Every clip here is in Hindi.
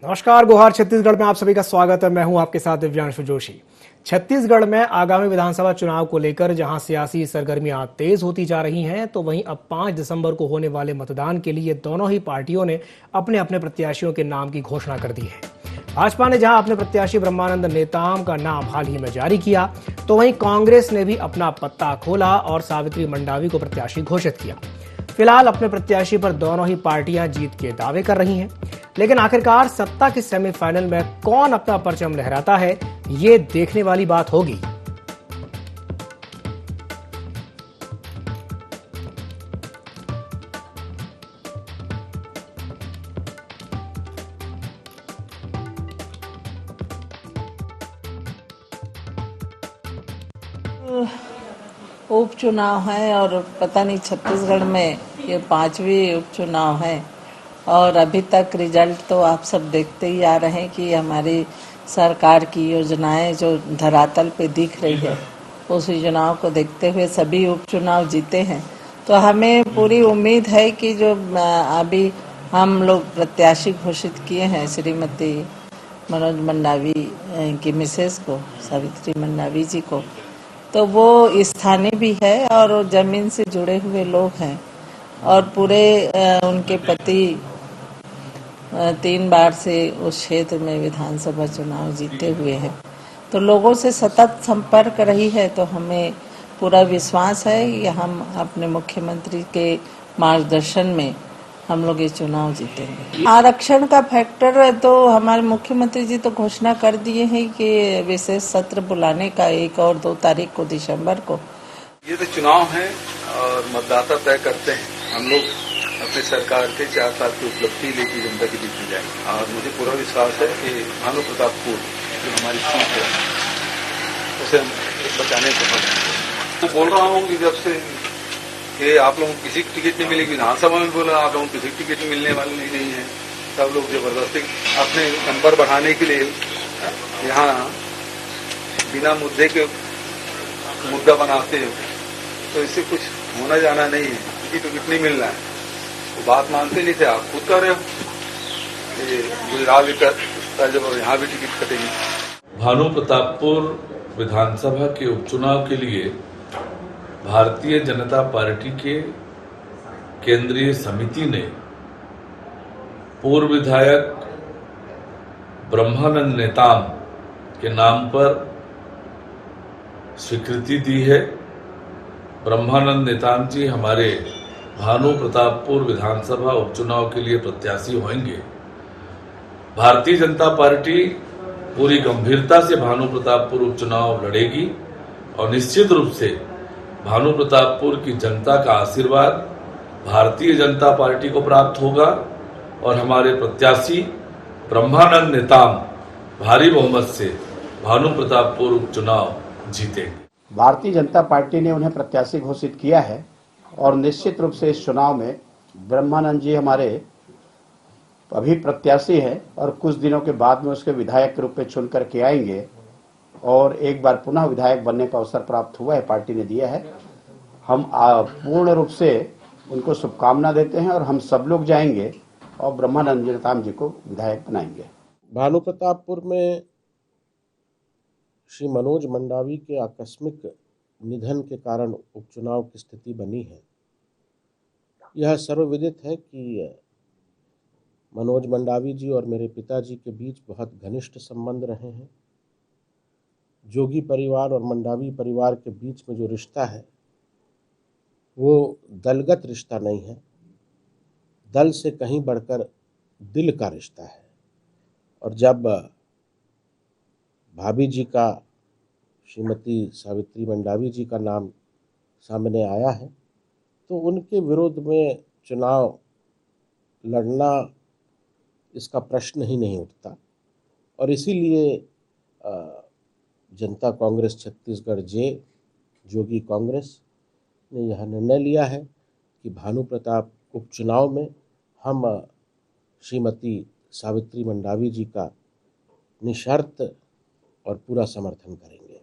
नमस्कार, गुहार छत्तीसगढ़ में आप सभी का स्वागत है। मैं हूं आपके साथ दिव्यांशु जोशी। छत्तीसगढ़ में आगामी विधानसभा चुनाव को लेकर जहां सियासी सरगर्मियां तेज होती जा रही हैं, तो वहीं अब 5 दिसंबर को होने वाले मतदान के लिए दोनों ही पार्टियों ने अपने अपने प्रत्याशियों के नाम की घोषणा कर दी है। भाजपा ने जहां अपने प्रत्याशी ब्रह्मानंद नेताम का नाम हाल ही में जारी किया, तो वहीं कांग्रेस ने भी अपना पत्ता खोला और सावित्री मंडावी को प्रत्याशी घोषित किया। फिलहाल अपने प्रत्याशी पर दोनों ही पार्टियां जीत के दावे कर रही हैं, लेकिन आखिरकार सत्ता के सेमीफाइनल में कौन अपना परचम लहराता है, ये देखने वाली बात होगी। उपचुनाव है और पता नहीं छत्तीसगढ़ में ये 5वीं उपचुनाव है और अभी तक रिजल्ट तो आप सब देखते ही आ रहे हैं कि हमारी सरकार की योजनाएं जो धरातल पे दिख रही है, उस योजनाओं को देखते हुए सभी उपचुनाव जीते हैं। तो हमें पूरी उम्मीद है कि जो अभी हम लोग प्रत्याशी घोषित किए हैं श्रीमती मनोज मंडावी की मिसेस को, सावित्री मंडावी जी को, तो वो स्थानीय भी है और जमीन से जुड़े हुए लोग हैं और पूरे उनके पति 3 बार से उस क्षेत्र में विधानसभा चुनाव जीते हुए हैं। तो लोगों से सतत संपर्क रही है, तो हमें पूरा विश्वास है कि हम अपने मुख्यमंत्री के मार्गदर्शन में हम लोग ये चुनाव जीतेंगे। आरक्षण का फैक्टर तो हमारे मुख्यमंत्री जी तो घोषणा कर दिए हैं कि विशेष सत्र बुलाने का 1 और 2 तारीख को दिसंबर को। ये तो चुनाव है और मतदाता तय करते हैं। हम लोग अपनी सरकार के 4 साल की उपलब्धि लेकर जनता के बीच में जाएंगे और मुझे पूरा विश्वास है कि भानु प्रतापपुर जो हमारी सीट है उसे हम बचाने को तो बोल रहा हूँ कि जब से कि आप लोगों को किसी टिकट नहीं मिलेगी, विधानसभा में बोला आप लोगों को किसी टिकट मिलने वाली नहीं है। सब लोग जबरदस्ती अपने नंबर बढ़ाने के लिए यहाँ बिना मुद्दे के मुद्दा बनाते हो, तो इससे कुछ होना जाना नहीं है। टिकट नहीं मिलना है, वो बात मानते नहीं थे, आप खुद कर रहे हो। ये गुजरात जब यहाँ भी टिकट कटेगी। भानु प्रतापपुर विधानसभा के उपचुनाव के लिए भारतीय जनता पार्टी के केंद्रीय समिति ने पूर्व विधायक ब्रह्मानंद नेताम के नाम पर स्वीकृति दी है। ब्रह्मानंद नेताम जी हमारे भानु प्रतापपुर विधानसभा उपचुनाव के लिए प्रत्याशी होंगे। भारतीय जनता पार्टी पूरी गंभीरता से भानु प्रतापपुर उपचुनाव लड़ेगी और निश्चित रूप से भानु प्रतापपुर की जनता का आशीर्वाद भारतीय जनता पार्टी को प्राप्त होगा और हमारे प्रत्याशी ब्रह्मानंद नेताम भारी बहुमत से भानु प्रतापपुर उपचुनाव जीतेंगे। भारतीय जनता पार्टी ने उन्हें प्रत्याशी घोषित किया है और निश्चित रूप से इस चुनाव में ब्रह्मानंद जी हमारे अभी प्रत्याशी हैं और कुछ दिनों के बाद में उसके विधायक के रूप में चुन करके आएंगे और एक बार पुनः विधायक बनने का अवसर प्राप्त हुआ है, पार्टी ने दिया है। हम पूर्ण रूप से उनको शुभकामना देते हैं और हम सब लोग जाएंगे और ब्रह्मानंद नेताम जी को विधायक बनाएंगे। भानु प्रतापपुर में श्री मनोज मंडावी के आकस्मिक निधन के कारण उपचुनाव की स्थिति बनी है। यह सर्वविदित है कि मनोज मंडावी जी और मेरे पिताजी के बीच बहुत घनिष्ठ संबंध रहे हैं। जोगी परिवार और मंडावी परिवार के बीच में जो रिश्ता है वो दलगत रिश्ता नहीं है, दल से कहीं बढ़कर दिल का रिश्ता है। और जब भाभी जी का, श्रीमती सावित्री मंडावी जी का नाम सामने आया है, तो उनके विरोध में चुनाव लड़ना इसका प्रश्न ही नहीं उठता और इसीलिए जनता कांग्रेस छत्तीसगढ़ जोगी कांग्रेस ने यह निर्णय लिया है कि भानु प्रताप उपचुनाव में हम श्रीमती सावित्री मंडावी जी का निशर्त और पूरा समर्थन करेंगे।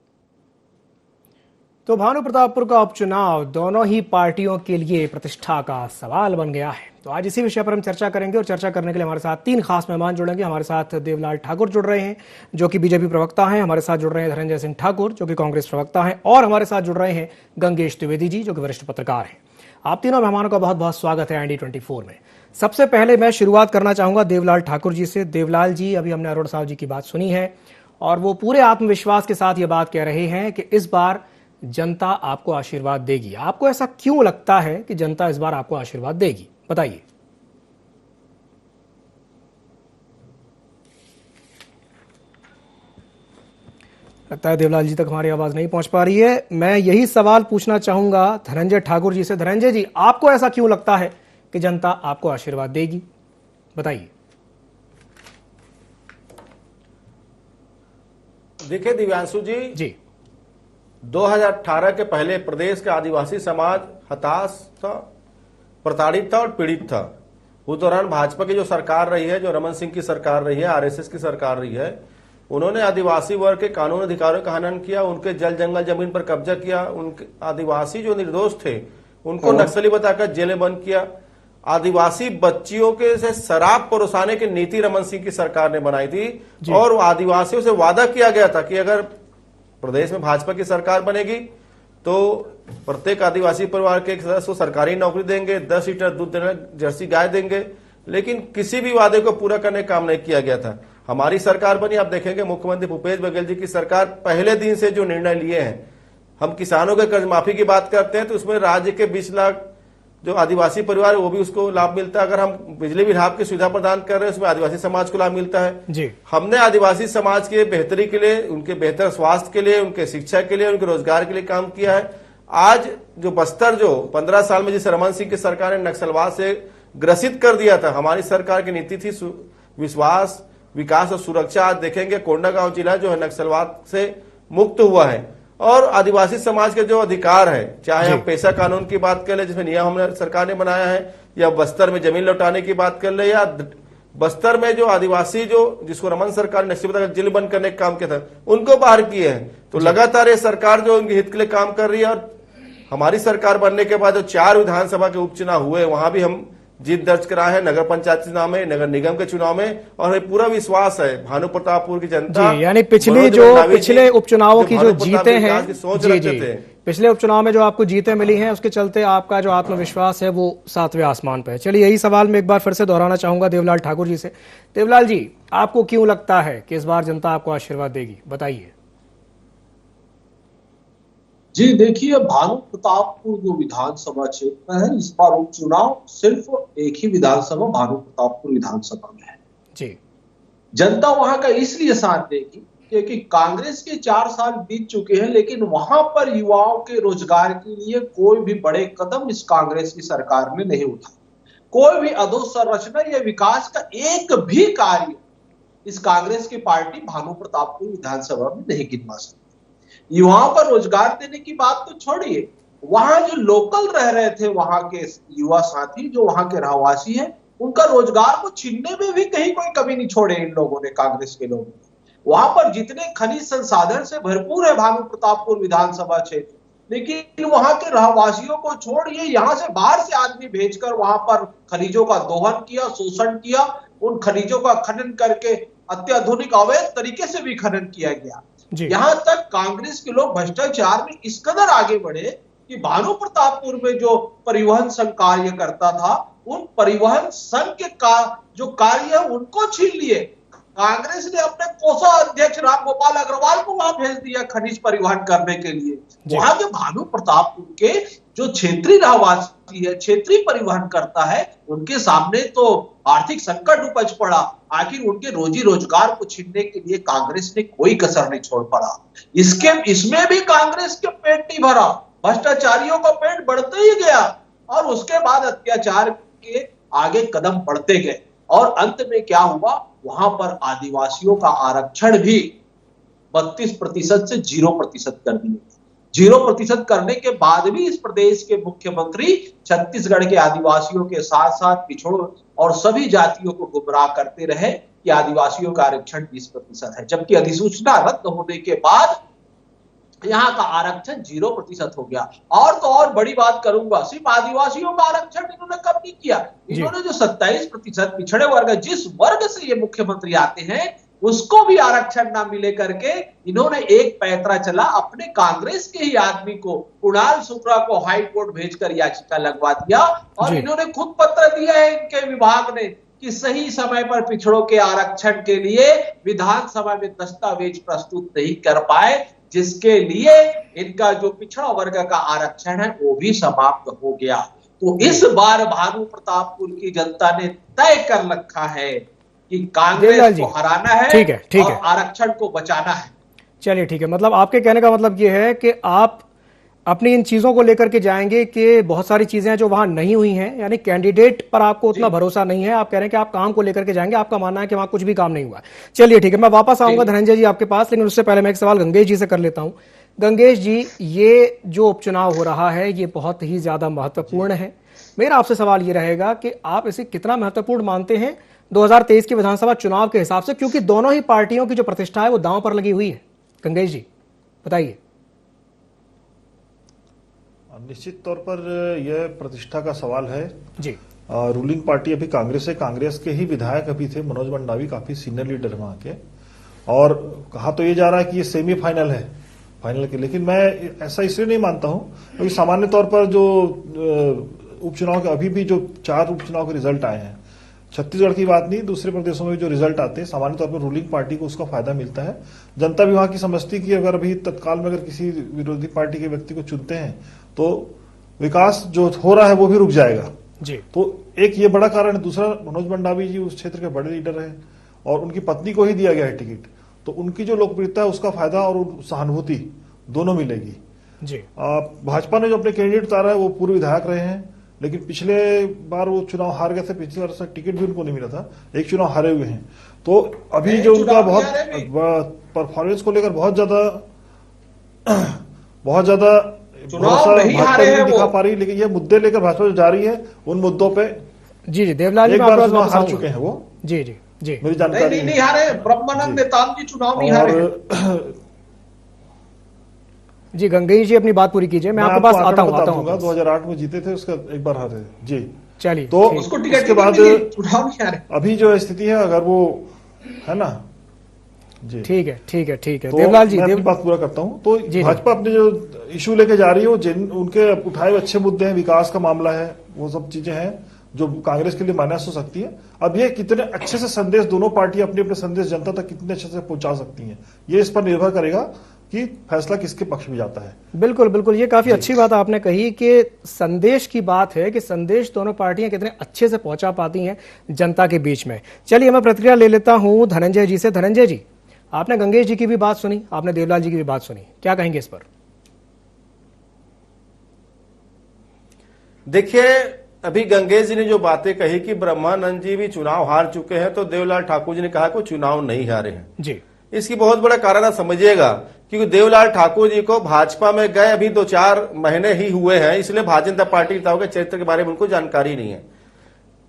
तो भानु प्रतापपुर का उपचुनाव दोनों ही पार्टियों के लिए प्रतिष्ठा का सवाल बन गया है। तो आज इसी विषय पर हम चर्चा करेंगे और चर्चा करने के लिए हमारे साथ 3 खास मेहमान जुड़ेंगे। हमारे साथ देवलाल ठाकुर जुड़ रहे हैं जो कि बीजेपी प्रवक्ता हैं, हमारे साथ जुड़ रहे हैं धनंजय सिंह ठाकुर जो कि कांग्रेस प्रवक्ता हैं, और हमारे साथ जुड़ रहे हैं गंगेश त्रिवेदी जी जो कि वरिष्ठ पत्रकार हैं। आप तीनों मेहमानों का बहुत बहुत स्वागत है IND24 में। सबसे पहले मैं शुरुआत करना चाहूंगा देवलाल ठाकुर जी से। देवलाल जी, अभी हमने अरोड़ा साहब जी की बात सुनी है और वो पूरे आत्मविश्वास के साथ ये बात कह रहे हैं कि इस बार जनता आपको आशीर्वाद देगी। आपको ऐसा क्यों लगता है कि जनता इस बार आपको आशीर्वाद देगी, बताइए। लगता है देवलाल जी तक हमारी आवाज नहीं पहुंच पा रही है। मैं यही सवाल पूछना चाहूंगा धनंजय ठाकुर जी से। धनंजय जी, आपको ऐसा क्यों लगता है कि जनता आपको आशीर्वाद देगी, बताइए। देखिए दिव्यांशु जी, 2018 के पहले प्रदेश का आदिवासी समाज हताश था, प्रताड़ित था और पीड़ित था। उस दौरान भाजपा की जो सरकार रही है, जो रमन सिंह की सरकार रही है, RSS की सरकार रही है, उन्होंने आदिवासी वर्ग के कानून अधिकारों का हनन किया, उनके जल जंगल जमीन पर कब्जा किया, उनके आदिवासी जो निर्दोष थे उनको नक्सली बताकर जेलें बंद किया। आदिवासी बच्चियों के से शराब परोसाने की नीति रमन सिंह की सरकार ने बनाई थी और आदिवासियों से वादा किया गया था कि अगर प्रदेश में भाजपा की सरकार बनेगी तो प्रत्येक आदिवासी परिवार के एक सदस्य को सरकारी नौकरी देंगे, 10 लीटर दूध देना जर्सी गाय देंगे। लेकिन किसी भी वादे को पूरा करने का काम नहीं किया गया था। हमारी सरकार बनी, आप देखेंगे मुख्यमंत्री भूपेश बघेल जी की सरकार पहले दिन से जो निर्णय लिए हैं, हम किसानों के कर्ज माफी की बात करते हैं तो उसमें राज्य के 20 लाख जो आदिवासी परिवार है वो भी उसको लाभ मिलता है। अगर हम बिजली विभाग की सुविधा प्रदान कर रहे हैं उसमें आदिवासी समाज को लाभ मिलता है जी। हमने आदिवासी समाज के बेहतरी के लिए, उनके बेहतर स्वास्थ्य के लिए, उनके शिक्षा के लिए, उनके रोजगार के लिए काम किया है। आज जो बस्तर जो 15 साल में जिस रमन सिंह की सरकार ने नक्सलवाद से ग्रसित कर दिया था, हमारी सरकार की नीति थी विश्वास, विकास और सुरक्षा। आज देखेंगे कोंडागांव जिला जो है नक्सलवाद से मुक्त हुआ है। और आदिवासी समाज के जो अधिकार है, चाहे हम पेशा कानून की बात कर ले जिसमें नियम हमने सरकार ने बनाया है, या बस्तर में जमीन लौटाने की बात कर ले, या बस्तर में जो आदिवासी जो जिसको रमन सरकार ने नक्सली बताकर जेल बंद करने का काम किया था उनको बाहर किए हैं। तो लगातार ये सरकार जो उनके हित के लिए काम कर रही है। और हमारी सरकार बनने के बाद जो 4 विधानसभा के उपचुनाव हुए वहां भी हम जीत दर्ज कराए हैं, नगर पंचायत चुनाव में, नगर निगम के चुनाव में। और हमें पूरा विश्वास है भानु प्रतापपुर की जनता, यानी पिछले उपचुनावों की जो जीते हैं जी, पिछले उपचुनाव में जो आपको जीतें मिली हैं उसके चलते आपका जो आत्मविश्वास है वो 7वें आसमान पे है। चलिए, यही सवाल मैं एक बार फिर से दोहराना चाहूंगा देवलाल ठाकुर जी से। देवलाल जी, आपको क्यों लगता है कि इस बार जनता आपको आशीर्वाद देगी, बताइए। जी देखिए, भानु प्रतापपुर जो विधानसभा क्षेत्र है, इस बार उपचुनाव सिर्फ एक ही विधानसभा भानु प्रतापपुर विधानसभा में है जी। जनता वहां का इसलिए साथ देगी क्योंकि कांग्रेस के 4 साल बीत चुके हैं, लेकिन वहां पर युवाओं के रोजगार के लिए कोई भी बड़े कदम इस कांग्रेस की सरकार ने नहीं उठाए। कोई भी अधोसंरचना या विकास का एक भी कार्य इस कांग्रेस की पार्टी भानु प्रतापपुर विधानसभा में नहीं गिनवा सकती। युवाओं को रोजगार देने की बात तो छोड़िए, वहां जो लोकल रह रहे थे, वहां के युवा साथी जो वहां के रहवासी हैं, उनका रोजगार को छीनने में भी कहीं कोई कमी नहीं छोड़े इन लोगों ने, कांग्रेस के लोगों ने। वहां पर जितने खनिज संसाधन से भरपूर है भानु प्रतापपुर विधानसभा क्षेत्र, लेकिन वहां के रहवासियों को छोड़िए, यहाँ से बाहर से आदमी भेजकर वहां पर खनिजों का दोहन किया, शोषण किया, उन खनिजों का खनन करके अत्याधुनिक अवैध तरीके से भी खनन किया गया। यहां तक कांग्रेस के लोग भ्रष्टाचार में इस कदर आगे बढ़े कि भानु प्रतापपुर में जो परिवहन संघ कार्य करता था, उन परिवहन संघ के जो कार्य है उनको छीन लिए। कांग्रेस ने अपने कोषाध्यक्ष रामगोपाल अग्रवाल को वहां भेज दिया खनिज परिवहन करने के लिए। वहां के भानु प्रतापपुर के जो क्षेत्रीय रहवासी है, क्षेत्रीय परिवहन करता है, उनके सामने तो आर्थिक संकट उपज पड़ा। आखिर उनके रोजी रोजगार को छीनने के लिए कांग्रेस ने कोई कसर नहीं छोड़ पड़ा। इसमें भी कांग्रेस के पेट नहीं भरा, भ्रष्टाचारियों का पेट बढ़ते ही गया और उसके बाद अत्याचार के आगे कदम बढ़ते गए। और अंत में क्या हुआ, वहां पर आदिवासियों का आरक्षण भी 32% से 0% कर दिया। 0% करने के बाद भी इस प्रदेश के मुख्यमंत्री छत्तीसगढ़ के आदिवासियों के साथ साथ पिछड़ों और सभी जातियों को गुमराह करते रहे कि आदिवासियों का आरक्षण 20% है, जबकि अधिसूचना रद्द होने के बाद यहाँ का आरक्षण 0% हो गया। और तो और बड़ी बात करूंगा, सिर्फ आदिवासियों का आरक्षण इन्होंने कम नहीं किया, इन्होंने जो 27% पिछड़े वर्ग, जिस वर्ग से ये मुख्यमंत्री आते हैं उसको भी आरक्षण ना मिले करके इन्होंने एक पैतरा चला, अपने कांग्रेस के ही आदमी को, कुणाल शुक्ला को हाई कोर्ट भेजकर याचिका लगवा दिया। और इन्होंने खुद पत्र दिया है इनके विभाग ने कि सही समय पर पिछड़ों के आरक्षण के लिए विधानसभा में दस्तावेज प्रस्तुत नहीं कर पाए, जिसके लिए इनका जो पिछड़ा वर्ग का आरक्षण है वो भी समाप्त हो गया। तो इस बार भानु प्रतापपुर की जनता ने तय कर रखा है कि कांग्रेस को हराना है, ठीक है, और आरक्षण को बचाना है। चलिए ठीक है, मतलब आपके कहने का मतलब ये है कि आप अपनी इन चीजों को लेकर के जाएंगे कि बहुत सारी चीजें हैं जो वहां नहीं हुई हैं, यानी कैंडिडेट पर आपको उतना भरोसा नहीं है, आप कह रहे हैं कि आप काम को लेकर के जाएंगे, आपका मानना है कि वहां कुछ भी काम नहीं हुआ। चलिए ठीक है, मैं वापस आऊंगा धनंजय जी आपके पास, लेकिन उससे पहले मैं एक सवाल गंगेश जी से कर लेता हूं। गंगेश जी, ये जो उपचुनाव हो रहा है ये बहुत ही ज्यादा महत्वपूर्ण है। मेरा आपसे सवाल ये रहेगा कि आप इसे कितना महत्वपूर्ण मानते हैं 2023 के विधानसभा चुनाव के हिसाब से, क्योंकि दोनों ही पार्टियों की जो प्रतिष्ठा है वो दांव पर लगी हुई है। गंगेश जी बताइए। निश्चित तौर पर यह प्रतिष्ठा का सवाल है जी। रूलिंग पार्टी अभी कांग्रेस है, कांग्रेस के ही विधायक अभी थे, मनोज मंडावी काफी सीनियर लीडर वहां के, और कहा तो ये जा रहा है कि ये सेमीफाइनल है फाइनल के, लेकिन मैं ऐसा इसलिए नहीं मानता हूं क्योंकि सामान्य तौर पर जो उपचुनाव के अभी भी जो 4 उपचुनाव के रिजल्ट आए हैं, छत्तीसगढ़ की बात नहीं, दूसरे प्रदेशों में जो रिजल्ट आते हैं सामान्य तौर पर रूलिंग पार्टी को उसका फायदा मिलता है। जनता भी वहां की समझती कि अगर अभी तत्काल में अगर किसी विरोधी पार्टी के व्यक्ति को चुनते हैं तो विकास जो हो रहा है वो भी रुक जाएगा जी। तो एक ये बड़ा कारण है। दूसरा, मनोज मंडावी जी उस क्षेत्र के बड़े लीडर हैं और उनकी पत्नी को ही दिया गया है टिकट, तो उनकी जो लोकप्रियता है उसका फायदा और सहानुभूति दोनों मिलेगी जी। भाजपा ने जो अपने कैंडिडेट उतारा है वो पूर्व विधायक रहे हैं, लेकिन पिछले बार वो चुनाव हार गए थे, पिछली बार टिकट भी उनको नहीं मिला था, एक चुनाव हारे हुए हैं। तो अभी जो उनका बहुत परफॉर्मेंस को लेकर बहुत ज्यादा चुनाव नहीं हारे हैं दिखा पा रही, लेकिन ये मुद्दे लेकर भाजपा जो जा रही है उन मुद्दों पे जी देवलाल जी एक बार हार चुके हैं वो। जी जी जी, मेरी जानकारी नहीं हारे, ब्रह्मानंद नेताम जी चुनाव नहीं हारे। जी गंगेश जी अपनी बात पूरी कीजिए, मैं आपके पास आता हूँ। 2008 में जीते थे, उसका एक बार हारे जी। चलिए, तो उसके बाद चुनाव नहीं हारे। अभी जो स्थिति है, अगर वो है ना जी, ठीक है ठीक है ठीक है। तो देवलाल जी, मैं अपनी बात पूरा करता हूं। तो भाजपा अपने जो इशू लेके जा रही है वो उनके उठाए हुए अच्छे मुद्दे हैं, विकास का मामला है, वो सब चीजें हैं जो कांग्रेस के लिए माइनस हो सकती है। अब ये कितने अच्छे से संदेश दोनों पार्टी अपने अपने संदेश जनता तक कितने अच्छे से पहुंचा सकती हैं, ये इस पर निर्भर करेगा कि फैसला किसके पक्ष में जाता है। बिल्कुल बिल्कुल, ये काफी अच्छी बात आपने कही कि संदेश की बात है कि संदेश दोनों पार्टियां कितने अच्छे से पहुंचा पाती हैं जनता के बीच में। चलिए मैं प्रतिक्रिया ले लेता हूं धनंजय जी से। धनंजय जी, आपने गंगेश जी की भी बात सुनी, आपने देवलाल जी की भी बात सुनी, क्या कहेंगे इस पर? देखिए, अभी गंगेश जी ने जो बातें कही कि ब्रह्मानंद जी भी चुनाव हार चुके हैं, तो देवलाल ठाकुर जी ने कहा कि चुनाव नहीं हारे हैं जी। इसकी बहुत बड़ा कारण आप समझिएगा, क्योंकि देवलाल ठाकुर जी को भाजपा में गए अभी 2-4 महीने ही हुए हैं, इसलिए भारतीय जनता पार्टी नेताओं के चरित्र के बारे में उनको जानकारी नहीं है।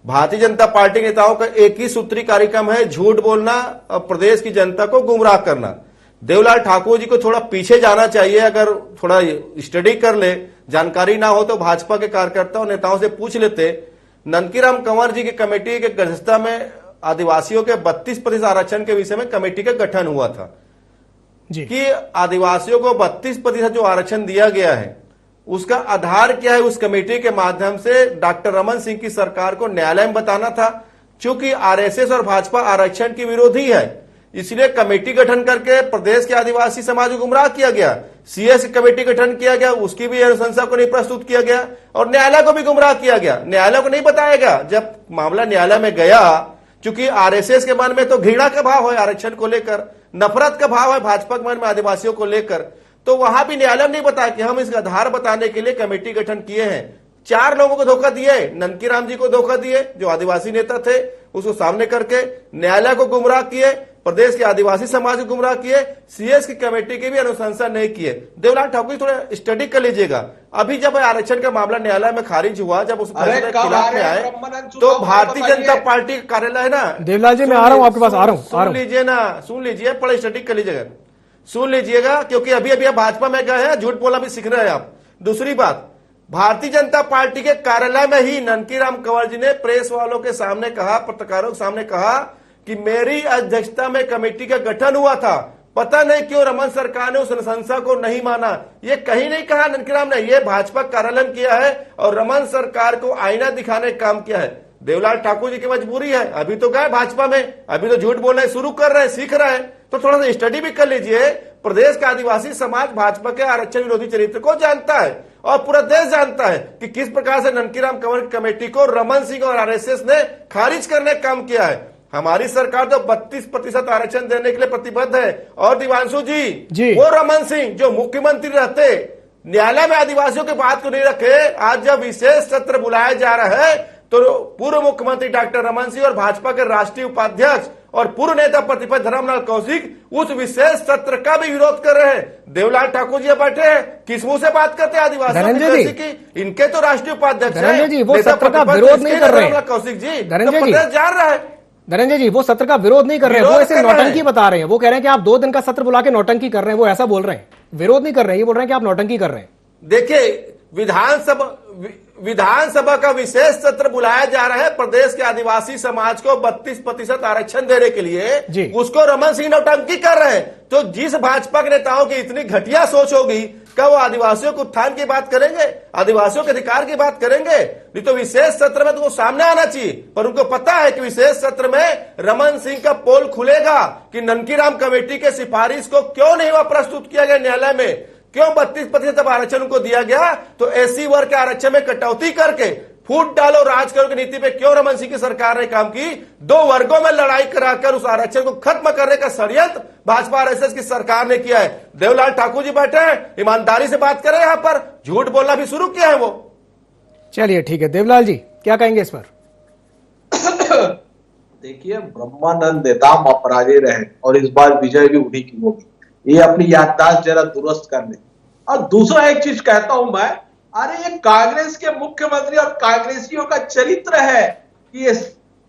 भारतीय जनता पार्टी नेताओं का एक ही सूत्री कार्यक्रम है, झूठ बोलना और प्रदेश की जनता को गुमराह करना। देवलाल ठाकुर जी को थोड़ा पीछे जाना चाहिए, अगर थोड़ा स्टडी कर ले, जानकारी ना हो तो भाजपा के कार्यकर्ताओं नेताओं से पूछ लेते। नंदकीराम कंवर जी की कमेटी के अध्यक्षता में आदिवासियों के 32% आरक्षण के विषय में कमेटी का गठन हुआ था जी। कि आदिवासियों को 32% जो आरक्षण दिया गया है उसका आधार क्या है, उस कमेटी के माध्यम से डॉक्टर रमन सिंह की सरकार को न्यायालय में बताना था। चूंकि आरएसएस और भाजपा आरक्षण की विरोधी है, इसलिए कमेटी गठन करके प्रदेश के आदिवासी समाज को गुमराह किया गया। सीएस की कमेटी गठन किया गया, उसकी भी अनुशंसा को नहीं प्रस्तुत किया गया और न्यायालय को भी गुमराह किया गया। न्यायालय को नहीं बताया गया। जब मामला न्यायालय में गया, चूंकि आरएसएस के मन में तो घृणा का भाव है आरक्षण को लेकर, नफरत का भाव है भाजपा के मन में आदिवासियों को लेकर, तो वहां भी न्यायालय ने नहीं बताया कि हम इसका आधार बताने के लिए कमेटी गठन किए हैं। 4 लोगों को धोखा दिए, नंदकीराम जी को धोखा दिए जो आदिवासी नेता थे, उसको सामने करके न्यायालय को गुमराह किए, प्रदेश के आदिवासी समाज को गुमराह किए, सीएस की कमेटी की भी अनुशंसा नहीं किए। देवलाल ठाकुर थोड़ा स्टडी कर लीजिएगा। अभी जब आरक्षण का मामला न्यायालय में खारिज हुआ, जब उस फैसले के खिलाफ में आए, तो भारतीय जनता पार्टी का कार्यालय है ना, देवलाल जी मैं आ रहा हूं आपके पास, आ रहा हूं। सुन लीजिए, पढ़े स्टडी कर लीजिएगा। सुन लीजिएगा, क्योंकि अभी अभी आप भाजपा में गए हैं, झूठ बोलना भी सीख रहे हैं आप। दूसरी बात, भारतीय जनता पार्टी के कार्यालय में ही ननकीराम कंवर जी ने प्रेस वालों के सामने कहा, पत्रकारों के सामने कहा कि मेरी अध्यक्षता में कमेटी का गठन हुआ था, पता नहीं क्यों रमन सरकार ने उस अनुशंसा को नहीं माना। ये कहीं नहीं कहा ननकीराम ने, ये भाजपा कार्यालय में किया है और रमन सरकार को आईना दिखाने का काम किया है। देवलाल ठाकुर जी की मजबूरी है, अभी तो गए भाजपा में, अभी तो झूठ बोलना शुरू कर रहे हैं, सीख रहे हैं, तो थोड़ा सा स्टडी भी कर लीजिए। प्रदेश का आदिवासी समाज भाजपा के आरक्षण विरोधी चरित्र को जानता है और पूरा देश जानता है कि किस प्रकार से ननकीराम कंवर कमेटी को रमन सिंह और आरएसएस ने खारिज करने का काम किया है। हमारी सरकार तो 32% आरक्षण देने के लिए प्रतिबद्ध है। और दिवांशु जी वो रमन सिंह जो मुख्यमंत्री रहते, न्यायालय में आदिवासियों की बात को नहीं रखे, आज जब विशेष सत्र बुलाया जा रहा है तो पूर्व मुख्यमंत्री डॉक्टर रमन सिंह और भाजपा के राष्ट्रीय उपाध्यक्ष और पूर्व नेता प्रतिपक्ष धर्मलाल कौशिक उस विशेष सत्र का भी विरोध कर रहे हैं। देवलाल ठाकुर जी बैठे हैं, किस मुंह से बात करते हैं आदिवासियों की? इनके तो राष्ट्रीय उपाध्यक्ष हैं, वो सत्र का विरोध नहीं कर रहे हैं। कौशिक जी धनंजय जी जान रहा है, धनंजय जी वो सत्र का विरोध नहीं कर रहे हैं, वो ऐसे नौटंकी बता रहे हैं। वो कह रहे हैं कि आप 2 दिन का सत्र बुला के नौटंकी कर रहे हैं, वो ऐसा बोल रहे हैं, विरोध नहीं कर रहे हैं, ये बोल रहे हैं कि आप नौटंकी कर रहे हैं। देखिए, विधानसभा का विशेष सत्र बुलाया जा रहा है प्रदेश के आदिवासी समाज को 32% आरक्षण देने के लिए, उसको रमन सिंह नौटंकी कर रहे हैं। तो जिस भाजपा के नेताओं की इतनी घटिया सोच होगी, क्या वो आदिवासियों के उत्थान की बात करेंगे, आदिवासियों के अधिकार की बात करेंगे? नहीं तो विशेष सत्र में तो वो सामने आना चाहिए, पर उनको पता है कि विशेष सत्र में रमन सिंह का पोल खुलेगा कि ननकीराम कमेटी के सिफारिश को क्यों नहीं वह प्रस्तुत किया गया न्यायालय में, क्यों 32% आरक्षण उनको दिया गया, तो एससी वर्ग के आरक्षण में कटौती करके फूट डालो राज करो की नीति पे क्यों रमन सिंह की सरकार ने काम की। 2 वर्गों में लड़ाई कराकर उस आरक्षण को खत्म करने का षड्यंत्र भाजपा आरएसएस की सरकार ने किया है। देवलाल ठाकुर जी बैठे हैं, ईमानदारी से बात करें, यहाँ पर झूठ बोलना भी शुरू किया है वो। चलिए ठीक है, देवलाल जी क्या कहेंगे इस पर? देखिए, ब्रह्मानंद नेताम अपराजे रहे और इस बार विजय भी उन्हीं की होगी, ये अपनी याददाश्त जरा दुरुस्त कर ले। और दूसरा एक चीज कहता हूं मैं, अरे ये कांग्रेस के मुख्यमंत्री और कांग्रेसियों का चरित्र है कि ये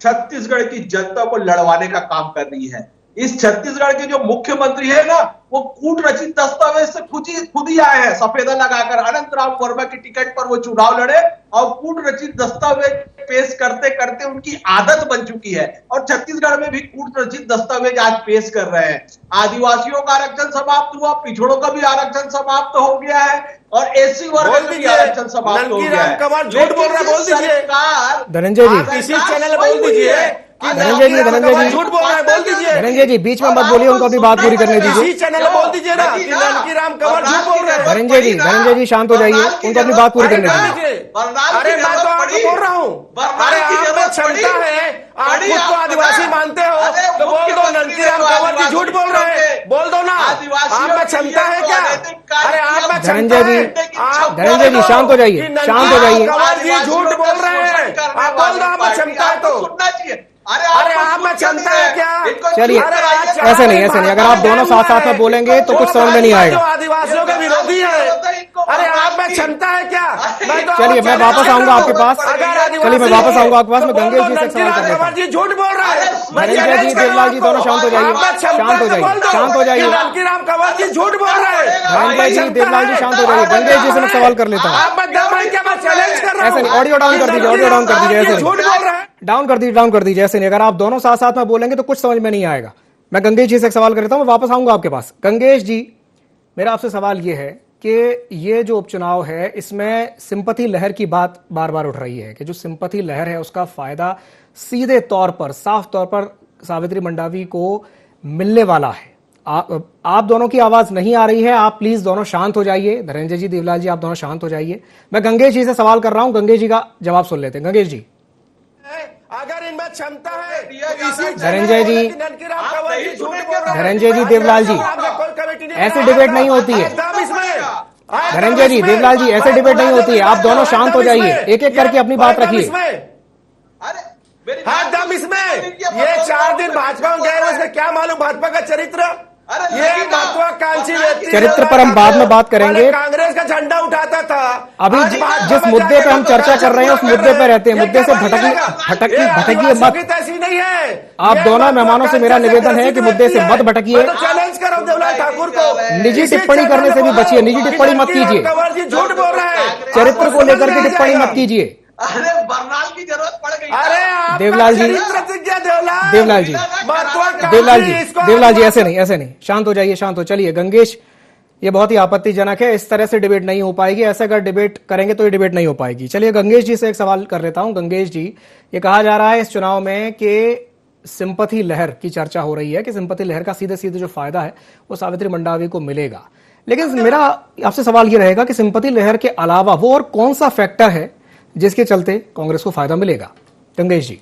छत्तीसगढ़ की जनता को लड़वाने का काम कर रही है। इस छत्तीसगढ़ के जो मुख्यमंत्री है ना, वो कूट रचित दस्तावेज से खुद ही आए हैं, सफेदा लगाकर। अनंत राम वर्मा की टिकट पर वो चुनाव लड़े और कूट रचित दस्तावेज पेश करते करते उनकी आदत बन चुकी है। और छत्तीसगढ़ में भी कूट रचित दस्तावेज आज पेश कर रहे हैं। आदिवासियों का आरक्षण समाप्त हुआ, पिछड़ों का भी आरक्षण समाप्त हो गया है और एससी वर्ग का भी आरक्षण समाप्त हो गया है। झूठ बोल रहा, बोल दीजिए धनंजय जी, इसी चैनल बोल दीजिए। धनंजय जी झूठ बोल रहा है, बोल दीजिए। धनंजय जी बीच में मत बोलिए, उनको अपनी बात पूरी करने दीजिए। इसी चैनल बोल दीजिए ना कि ननकीराम कंवर झूठ बोल रहे हैं। धनंजय जी शांत हो जाइए, उनको अपनी बात पूरी करने दीजिए। अरे मैं तो आपको बोल रहा हूँ, अरे आप में क्षमता है, आप खुद को आदिवासी मानते हो तो बोल दो ननकीराम कंवर जी झूठ बोल रहे हैं, बोल दो ना। आप में क्षमता है क्या? अरे आप में धनंजय जी शांत हो जाइए, शांत हो जाइए। कंवर जी झूठ बोल रहे हैं, आप बोल दो, आप में क्षमता है तो सुनना चाहिए। अरे आप में क्षमता है क्या? चलिए ऐसे नहीं, अगर आप दोनों साथ साथ में बोलेंगे तो कुछ समझ में नहीं आएगा। आदिवासियों के विरोधी है, अरे आप में क्षमता है क्या? चलिए मैं वापस आऊंगा आपके पास, चलिए मैं वापस आऊंगा आपके पास। मैं गंगेश जी से सवाल कर लेता हूँ। झूठ बोल रहा है धनंजय जी, देवलाल जी दोनों शांत हो जाइए, शांत हो जाइए, शांत हो जाइए। ननकीराम कंवर जी झूठ बोल रहे हैं। धनंजय जी, देवलाल जी शांत हो जाइए। गंगेश जी से मैं सवाल कर लेता हूँ। ऐसे नहीं, ऑडियो डाउन कर दीजिए, ऑडियो डाउन कर दीजिए। ऐसे झूठ बोल रहा है, डाउन कर दीजिए। ऐसे नहीं, अगर आप दोनों साथ साथ में बोलेंगे तो कुछ समझ में नहीं आएगा। मैं गंगेश जी से एक सवाल कर लेता हूं, मैं वापस आऊंगा आपके पास। गंगेश जी, मेरा आपसे सवाल यह है कि ये जो उपचुनाव है इसमें सिंपैथी लहर की बात बार बार उठ रही है कि जो सिंपैथी लहर है उसका फायदा सीधे तौर पर, साफ तौर पर सावित्री मंडावी को मिलने वाला है। आप दोनों की आवाज नहीं आ रही है, आप प्लीज दोनों शांत हो जाइए। धनंजय जी, देवलाल जी, आप दोनों शांत हो जाइए। मैं गंगेश जी से सवाल कर रहा हूं, गंगेश जी का जवाब सुन लेते हैं। गंगेश जी, अगर इनमें क्षमता है, धनंजय जी, देवलाल जी, ऐसी डिबेट नहीं होती है। धनंजय जी, देवलाल जी, ऐसे डिबेट नहीं होती है। आप दोनों शांत हो जाइए, एक एक करके अपनी बात रखिए। दम इसमें, ये 4 दिन भाजपा में गए, उसमें क्या मालूम भाजपा का चरित्र, ये महत्वाकांक्षी व्यक्ति चरित्र पर हम बाद में बात करेंगे। कांग्रेस का झंडा उठाता था। अभी जिस मुद्दे पे हम चर्चा कर रहे हैं उस मुद्दे पे रहते हैं, मुद्दे से भटकिए मत। नहीं है। आप दोनों मेहमानों से मेरा निवेदन है कि मुद्दे से मत भटकिए, चैलेंज करो देवलाल ठाकुर को, निजी टिप्पणी करने से भी बचिए, निजी टिप्पणी मत कीजिए, झूठ बोल रहा है, चरित्र को लेकर के टिप्पणी मत कीजिए। अरे बरनाल की जरूरत पड़ गई। अरे देवलाल जी, देवलाल जी ऐसे नहीं, शांत हो जाइए, शांत हो। चलिए गंगेश, ये बहुत ही आपत्तिजनक है, इस तरह से डिबेट नहीं हो पाएगी, ऐसे अगर डिबेट करेंगे तो ये डिबेट नहीं हो पाएगी। चलिए गंगेश जी से एक सवाल कर लेता हूं। गंगेश जी, ये कहा जा रहा है इस चुनाव में कि सिंपैथी लहर की चर्चा हो रही है कि सिंपैथी लहर का सीधे सीधे जो फायदा है वो सावित्री मंडावी को मिलेगा, लेकिन मेरा आपसे सवाल ये रहेगा कि सिंपैथी लहर के अलावा वो और कौन सा फैक्टर है जिसके चलते कांग्रेस को फायदा मिलेगा? गंगेश जी।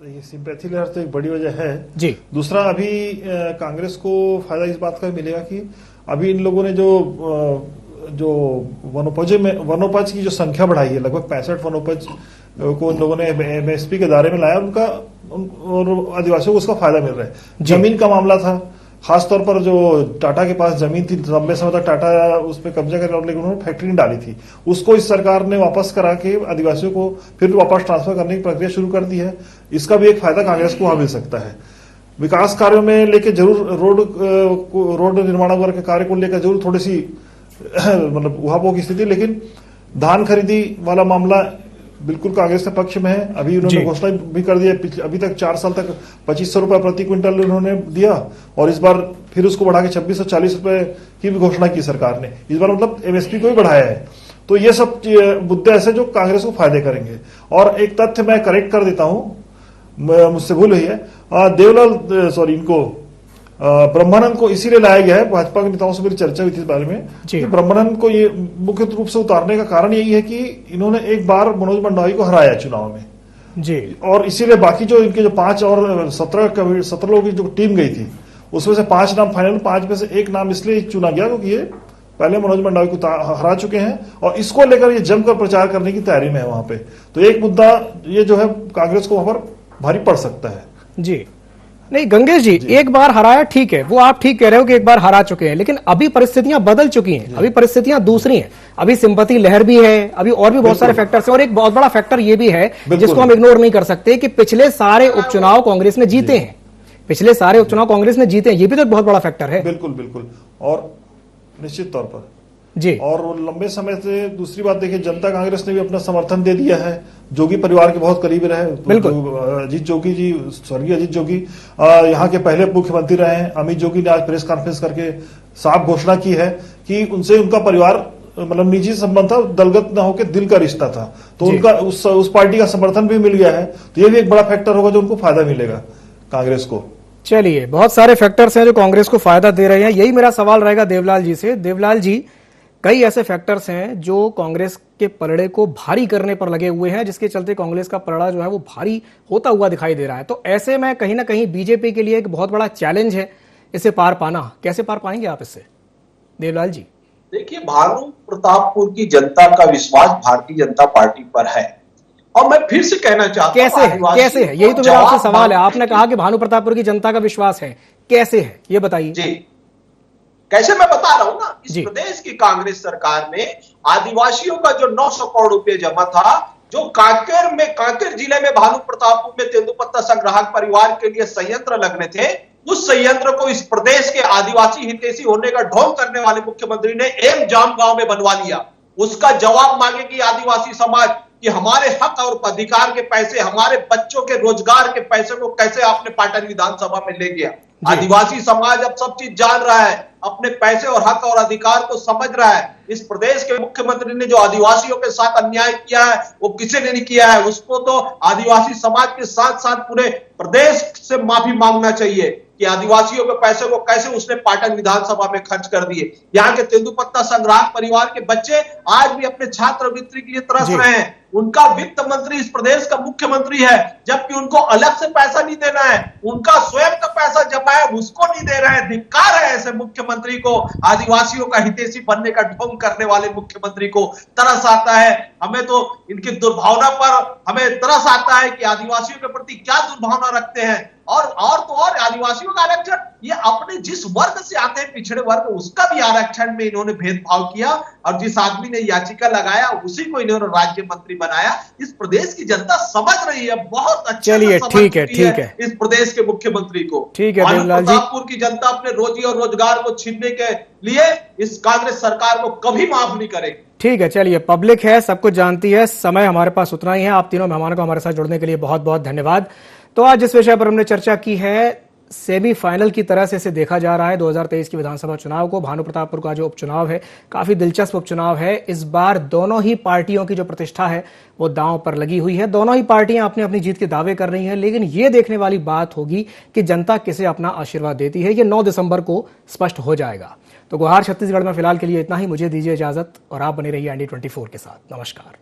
ये सिंपैथी लहर तो एक बड़ी वजह है जी। दूसरा, अभी कांग्रेस को फायदा इस बात का मिलेगा कि अभी इन लोगों ने जो वनोपज की जो संख्या बढ़ाई है, लगभग 65 वनोपज को इन लोगों ने एमएसपी के दायरे में लाया, और आदिवासियों को उसका फायदा मिल रहा है। जमीन का मामला था, खासतौर पर जो टाटा के पास जमीन थी, लंबे समय तक टाटा उस पर कब्जा कर, लेकिन उन्होंने फैक्ट्री नहीं डाली थी, उसको इस सरकार ने वापस करा के आदिवासियों को फिर वापस ट्रांसफर करने की प्रक्रिया शुरू कर दी है। इसका भी एक फायदा कांग्रेस को वहां मिल सकता है। विकास कार्यों में लेके जरूर रोड निर्माण वगैरह के कार्य को लेकर जरूर थोड़ी सी मतलब उहापोह की स्थिति, लेकिन धान खरीदी वाला मामला बिल्कुल कांग्रेस के पक्ष में है। अभी उन्होंने घोषणा भी कर दिया, अभी तक 4 साल तक 2500 रुपए प्रति क्विंटल उन्होंने दिया, और इस बार फिर उसको बढ़ा के 2640 रुपए की भी घोषणा की सरकार ने। इस बार मतलब एमएसपी को भी बढ़ाया है। तो ये सब मुद्दे ऐसे जो कांग्रेस को फायदे करेंगे। और एक तथ्य मैं करेक्ट कर देता हूं, मुझसे भूल हुई है, देवलाल सॉरी इनको ब्रह्मानंद को इसीलिए लाया गया है, भाजपा के नेताओं से मेरी चर्चा हुई थी इस बारे में कि ब्रह्मानंद को ये मुख्य रूप से उतारने का कारण यही है कि इन्होंने एक बार मनोज मंडावी को हराया चुनाव में जी, और इसीलिए बाकी जो इनके जो 5 और 17 लोगों की जो टीम गई थी उसमें से 5 नाम फाइनल, 5 में से एक नाम इसलिए चुना गया क्योंकि ये पहले मनोज मंडावी को हरा चुके हैं और इसको लेकर ये जमकर प्रचार करने की तैयारी में है वहां पे। तो एक मुद्दा ये जो है कांग्रेस को वहां पर भारी पड़ सकता है। जी नहीं गंगेश जी, एक बार हराया ठीक है, वो आप ठीक कह रहे हो कि एक बार हरा चुके हैं, लेकिन अभी परिस्थितियां बदल चुकी हैं, अभी परिस्थितियां दूसरी हैं, अभी सिंपैथी लहर भी है, अभी और भी बहुत सारे फैक्टर्स हैं, और एक बहुत बड़ा फैक्टर ये भी है जिसको हम इग्नोर नहीं कर सकते कि पिछले सारे उपचुनाव कांग्रेस ने जीते हैं, पिछले सारे उपचुनाव कांग्रेस ने जीते हैं, ये भी तो एक बहुत बड़ा फैक्टर है। बिल्कुल बिल्कुल, और निश्चित तौर पर जी। और लंबे समय से दूसरी बात देखिए, जनता कांग्रेस ने भी अपना समर्थन दे दिया है, जोगी परिवार के बहुत करीब रहे, अजीत जोगी जी, स्वर्गीय अजीत जोगी यहाँ के पहले मुख्यमंत्री रहे हैं। अमित जोगी ने आज प्रेस कॉन्फ्रेंस करके साफ घोषणा की है कि उनसे उनका परिवार मतलब निजी संबंध था, दलगत न होकर दिल का रिश्ता था, तो उनका उस पार्टी का समर्थन भी मिल गया है। तो ये भी एक बड़ा फैक्टर होगा जो उनको फायदा मिलेगा कांग्रेस को। चलिए, बहुत सारे फैक्टर्स हैं जो कांग्रेस को फायदा दे रहे हैं। यही मेरा सवाल रहेगा देवलाल जी से। देवलाल जी, कई ऐसे फैक्टर्स हैं जो कांग्रेस के पलड़े को भारी करने पर लगे हुए हैं, जिसके चलते कांग्रेस का पलड़ा जो है वो भारी होता हुआ दिखाई दे रहा है। तो ऐसे में कहीं ना कहीं बीजेपी के लिए एक बहुत बड़ा चैलेंज है इसे पार पाना। कैसे पार पाएंगे आप इससे, देवलाल जी? देखिए, भानु प्रतापपुर की जनता का विश्वास भारतीय जनता पार्टी पर है, और मैं फिर से कहना चाहता हूं कैसे है, यही तो मेरा आपसे सवाल है। आपने कहा कि भानु प्रतापपुर की जनता का विश्वास है, कैसे है ये बताइए जी। कैसे, मैं बता रहा हूं ना, इस प्रदेश की कांग्रेस सरकार ने आदिवासियों का जो 900 करोड़ रुपए जमा था, जो कांकेर जिले में भानु प्रतापपुर में तेंदुपत्ता संग्राहक परिवार के लिए संयंत्र लगने थे, उस संयंत्र को इस प्रदेश के आदिवासी हितैषी होने का ढोंग करने वाले मुख्यमंत्री ने एम जाम गांव में बनवा लिया। उसका जवाब मांगेगी आदिवासी समाज कि हमारे हक और अधिकार के पैसे, हमारे बच्चों के रोजगार के पैसे को कैसे आपने पाटन विधानसभा में ले गया। आदिवासी समाज अब सब चीज जान रहा है, अपने पैसे और हक और अधिकार को समझ रहा है। इस प्रदेश के मुख्यमंत्री ने जो आदिवासियों के साथ अन्याय किया है वो किसी ने नहीं किया है, उसको तो आदिवासी समाज के साथ साथ पूरे प्रदेश से माफी मांगना चाहिए कि आदिवासियों के पैसे को कैसे उसने पाटन विधानसभा में खर्च कर दिए। यहाँ के तेंदुपत्ता संग्राहक परिवार के बच्चे आज भी अपने छात्रवृत्ति के लिए तरस रहे हैं। उनका वित्त मंत्री इस प्रदेश का मुख्यमंत्री है, जबकि उनको अलग से पैसा नहीं देना है, उनका स्वयं का पैसा जमा है उसको नहीं दे रहे हैं। धिक्कार है ऐसे मुख्यमंत्री को, आदिवासियों का हितैषी बनने का ढोंग करने वाले मुख्यमंत्री को। तरस आता है, हमें तो इनकी दुर्भावना पर हमें तरस आता है कि आदिवासियों के प्रति क्या दुर्भावना रखते हैं। और तो और आदिवासियों का आरक्षण ये अपने जिस वर्ग से आते हैं पिछड़े वर्ग उसका भी आरक्षण में इन्होंने भेदभाव किया और जिस आदमी ने याचिका लगाया उसी को इन्होंने राज्य मंत्री बनाया। इस प्रदेश की जनता समझ रही है, बहुत अच्छे चलिए ठीक है इस प्रदेश के मुख्यमंत्री को। ठीक है भानु प्रतापपुर की जनता अपने रोजी और रोजगार को छीनने के लिए इस कांग्रेस सरकार को कभी माफ नहीं करेगी। ठीक है, चलिए पब्लिक है, सब कुछ जानती है, समय हमारे पास उतना ही है। आप तीनों मेहमानों को हमारे साथ जुड़ने के लिए बहुत बहुत धन्यवाद। तो आज जिस विषय पर हमने चर्चा की है, सेमीफाइनल की तरह से इसे देखा जा रहा है 2023 की विधानसभा चुनाव को। भानु प्रतापपुर का जो उपचुनाव है काफी दिलचस्प उपचुनाव है। इस बार दोनों ही पार्टियों की जो प्रतिष्ठा है वो दांव पर लगी हुई है। दोनों ही पार्टियां अपने अपनी जीत के दावे कर रही हैं, लेकिन ये देखने वाली बात होगी कि जनता किसे अपना आशीर्वाद देती है। ये 9 दिसंबर को स्पष्ट हो जाएगा। तो गुहार छत्तीसगढ़ में फिलहाल के लिए इतना ही। मुझे दीजिए इजाजत और आप बने रहिए ND24 के साथ। नमस्कार।